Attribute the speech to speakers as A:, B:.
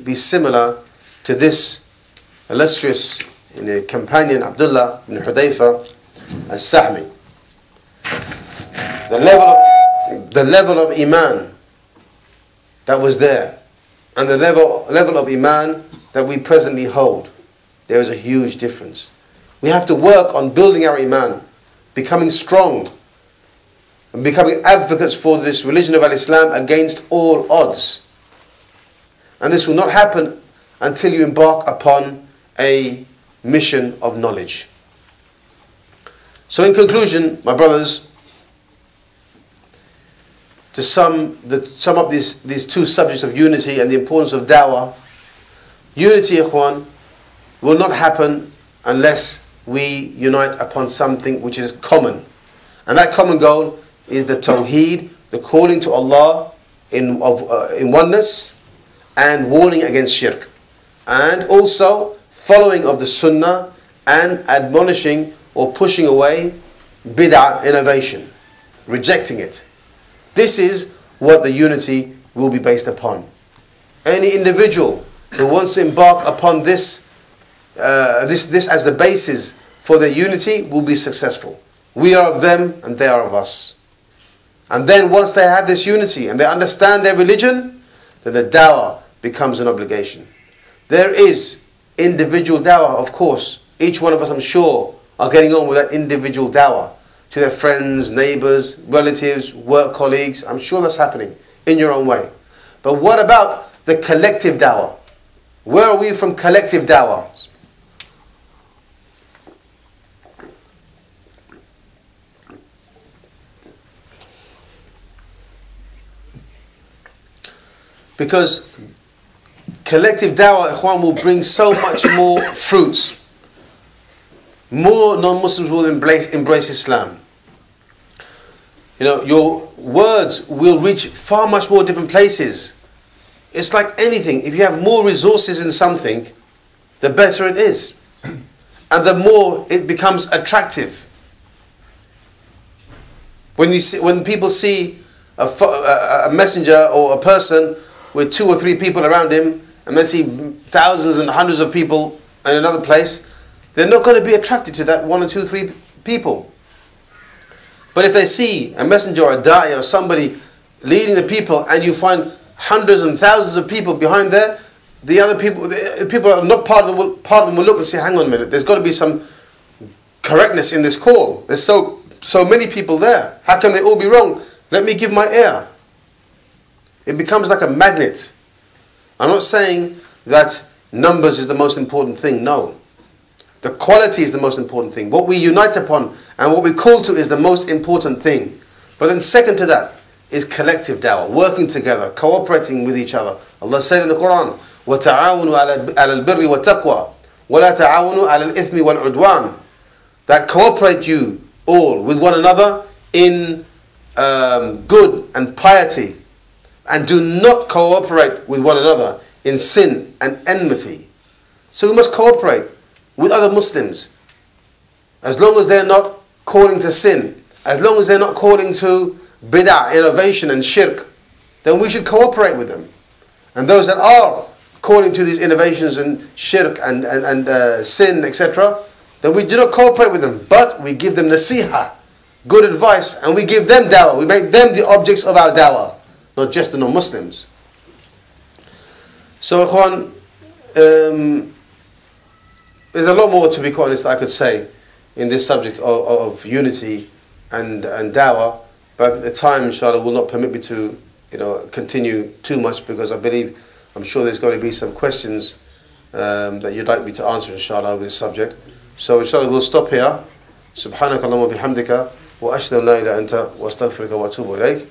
A: be similar to this illustrious companion Abdullah ibn Hudayfa as-Sahmi. The level of iman that was there and the level of iman that we presently hold, there is a huge difference. We have to work on building our iman, becoming strong and becoming advocates for this religion of Al-Islam against all odds. And this will not happen until you embark upon a mission of knowledge. So in conclusion, my brothers, to sum up these two subjects of unity and the importance of dawah, unity, ikhwan, will not happen unless we unite upon something which is common. And that common goal is the tawheed, the calling to Allah in oneness, and warning against shirk. And also following of the sunnah and admonishing or pushing away bid'ah, innovation, rejecting it. This is what the unity will be based upon. Any individual who wants to embark upon this as the basis for their unity will be successful. We are of them and they are of us. And then once they have this unity and they understand their religion, then the dawah becomes an obligation. There is individual dawah, of course. Each one of us, I'm sure, are getting on with that individual dawah to their friends, neighbours, relatives, work colleagues. I'm sure that's happening in your own way. But what about the collective dawah? Where are we from collective dawah? Because collective dawah, ikhwan, will bring so much more fruits. More non-Muslims will embrace Islam. You know, your words will reach far much more different places. It's like anything. If you have more resources in something, the better it is. And the more it becomes attractive. When people see a messenger or a person with 2 or 3 people around him, and then see thousands and hundreds of people in another place, they're not going to be attracted to that 1 or 2, 3 people. But if they see a messenger or a da'i or somebody leading the people, and you find hundreds and thousands of people behind there, the other people, the people are not part of them will look and say, hang on a minute, there's got to be some correctness in this call. There's so many people there. How can they all be wrong? Let me give my ear. It becomes like a magnet. I'm not saying that numbers is the most important thing. No. The quality is the most important thing. What we unite upon and what we call to is the most important thing. But then second to that is collective dawah, working together, cooperating with each other. Allah said in the Quran, وَتَعَاوُنُوا عَلَى الْبِرِّ وَالتَّقْوَى وَلَا تَعَاوُنُوا عَلَى الْإِثْمِ وَالْعُدْوَانِ. That cooperate you all with one another in good and piety, and do not cooperate with one another in sin and enmity. So we must cooperate with other Muslims. As long as they're not calling to sin, as long as they're not calling to bid'ah, innovation and shirk, then we should cooperate with them. And those that are calling to these innovations and shirk and sin, etc., then we do not cooperate with them, but we give them nasiha, good advice, and we give them dawah. We make them the objects of our dawah, not just the non-Muslims. So, ikhwan, there's a lot more, to be quite honest, I could say in this subject of unity and dawah, but the time, inshallah, will not permit me to, continue too much, because I'm sure there's going to be some questions that you'd like me to answer, inshallah, over this subject. So, inshallah, we'll stop here. Subhanakallahumma bihamdika wa ashhadu an la ilaha illa anta wa astaghfiruka wa atubu ilayk.